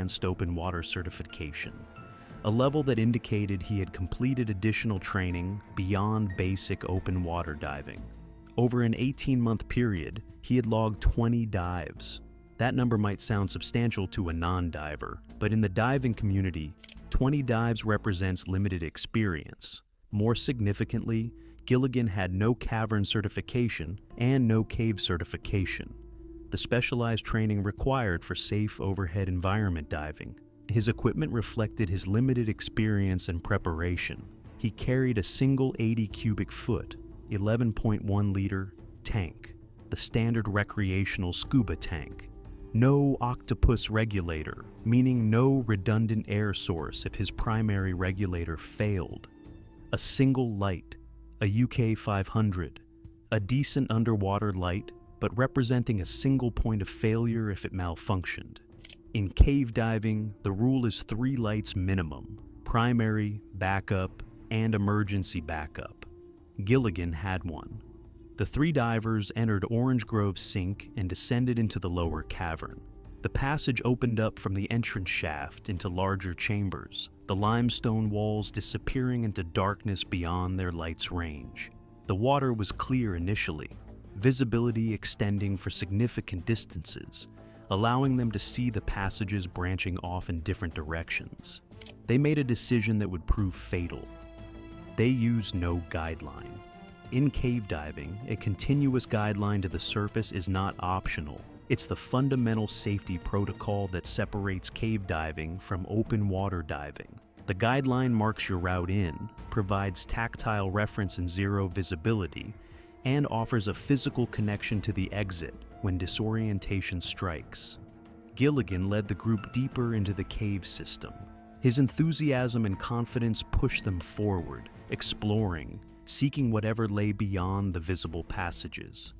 Advanced Open Water Certification, a level that indicated he had completed additional training beyond basic open water diving. Over an 18-month period, he had logged 20 dives. That number might sound substantial to a non-diver, but in the diving community, 20 dives represents limited experience. More significantly, Gilligan had no cavern certification and no cave certification, the specialized training required for safe overhead environment diving. His equipment reflected his limited experience and preparation. He carried a single 80 cubic foot, 11.1 liter tank, the standard recreational scuba tank. No octopus regulator, meaning no redundant air source if his primary regulator failed. A single light, a UK 500, a decent underwater light, but representing a single point of failure if it malfunctioned. In cave diving, the rule is 3 lights minimum: primary, backup, and emergency backup. Gilligan had one. The 3 divers entered Orange Grove Sink and descended into the lower cavern. The passage opened up from the entrance shaft into larger chambers, the limestone walls disappearing into darkness beyond their light's range. The water was clear initially, visibility extending for significant distances, allowing them to see the passages branching off in different directions. They made a decision that would prove fatal. They used no guideline. In cave diving, a continuous guideline to the surface is not optional. It's the fundamental safety protocol that separates cave diving from open water diving. The guideline marks your route in, provides tactile reference and zero visibility, and offers a physical connection to the exit when disorientation strikes. Gilligan led the group deeper into the cave system. His enthusiasm and confidence pushed them forward, exploring, seeking whatever lay beyond the visible passages.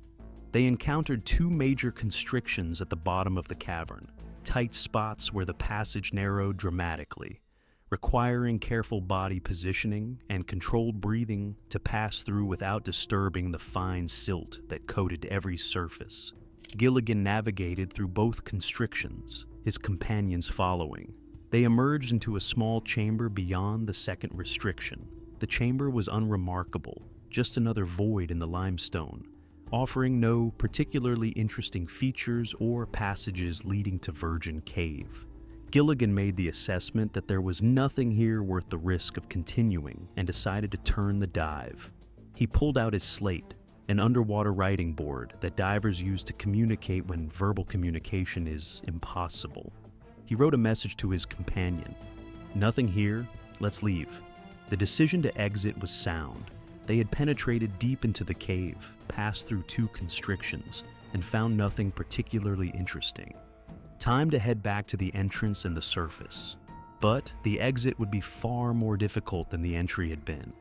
They encountered 2 major constrictions at the bottom of the cavern, tight spots where the passage narrowed dramatically, requiring careful body positioning and controlled breathing to pass through without disturbing the fine silt that coated every surface. Gilligan navigated through both constrictions, his companions following. They emerged into a small chamber beyond the second restriction. The chamber was unremarkable, just another void in the limestone, offering no particularly interesting features or passages leading to Virgin Cave. Gilligan made the assessment that there was nothing here worth the risk of continuing and decided to turn the dive. He pulled out his slate, an underwater writing board that divers use to communicate when verbal communication is impossible. He wrote a message to his companion. "Nothing here, let's leave." The decision to exit was sound. They had penetrated deep into the cave, passed through 2 constrictions, and found nothing particularly interesting. Time to head back to the entrance and the surface. But the exit would be far more difficult than the entry had been.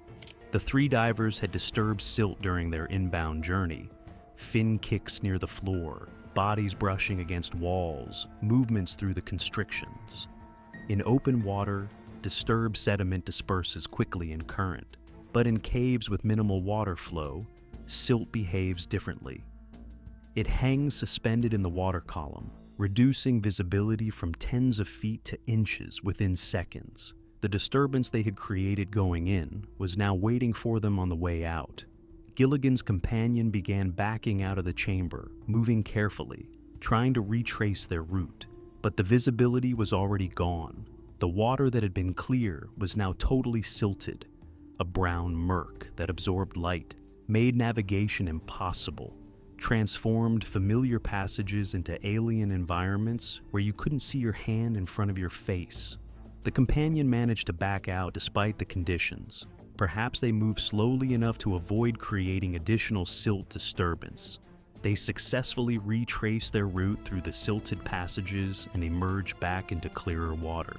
The 3 divers had disturbed silt during their inbound journey. Fin kicks near the floor, bodies brushing against walls, movements through the constrictions. In open water, disturbed sediment disperses quickly in current, but in caves with minimal water flow, silt behaves differently. It hangs suspended in the water column, reducing visibility from tens of feet to inches within seconds. The disturbance they had created going in was now waiting for them on the way out. Gilligan's companion began backing out of the chamber, moving carefully, trying to retrace their route, but the visibility was already gone. The water that had been clear was now totally silted, a brown murk that absorbed light, made navigation impossible, transformed familiar passages into alien environments where you couldn't see your hand in front of your face. The companion managed to back out despite the conditions. Perhaps they moved slowly enough to avoid creating additional silt disturbance. They successfully retraced their route through the silted passages and emerged back into clearer water.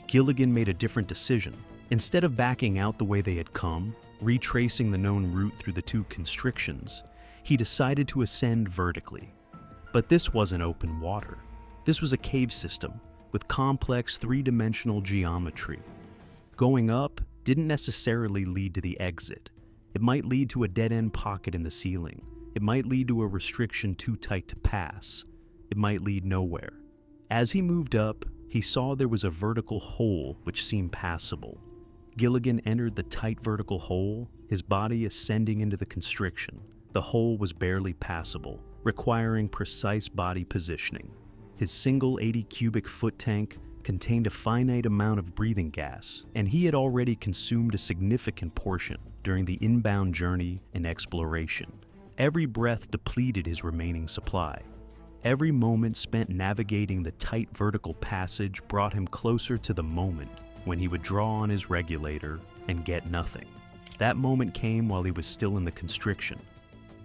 Gilligan made a different decision. Instead of backing out the way they had come, retracing the known route through the 2 constrictions, he decided to ascend vertically. But this wasn't open water. This was a cave system with complex 3-dimensional geometry. Going up didn't necessarily lead to the exit. It might lead to a dead-end pocket in the ceiling. It might lead to a restriction too tight to pass. It might lead nowhere. As he moved up, He saw there was a vertical hole which seemed passable. Gilligan entered the tight vertical hole, his body ascending into the constriction. The hole was barely passable, requiring precise body positioning. His single 80 cubic foot tank contained a finite amount of breathing gas, and he had already consumed a significant portion during the inbound journey and exploration. Every breath depleted his remaining supply. Every moment spent navigating the tight vertical passage brought him closer to the moment when he would draw on his regulator and get nothing. That moment came while he was still in the constriction.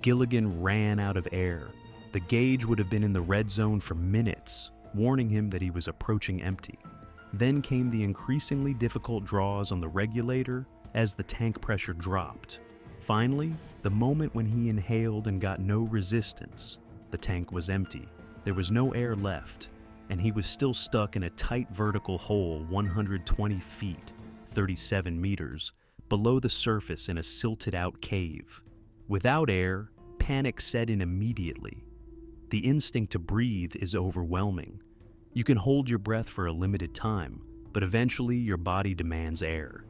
Gilligan ran out of air. The gauge would have been in the red zone for minutes, warning him that he was approaching empty. Then came the increasingly difficult draws on the regulator as the tank pressure dropped. Finally, the moment when he inhaled and got no resistance. The tank was empty. There was no air left, and he was still stuck in a tight vertical hole 120 feet, 37 meters, below the surface in a silted-out cave. Without air, panic set in immediately. The instinct to breathe is overwhelming. You can hold your breath for a limited time, but eventually your body demands air.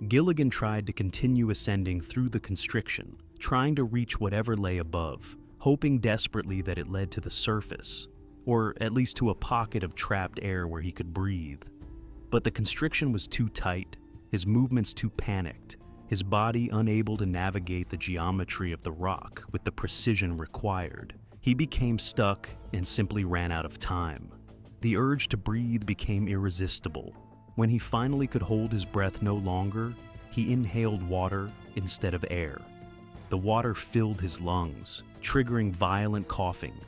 Gilligan tried to continue ascending through the constriction, trying to reach whatever lay above, hoping desperately that it led to the surface, or at least to a pocket of trapped air where he could breathe. But the constriction was too tight, his movements too panicked, his body unable to navigate the geometry of the rock with the precision required. He became stuck and simply ran out of time. The urge to breathe became irresistible. When he finally could hold his breath no longer, he inhaled water instead of air. The water filled his lungs, triggering violent coughing.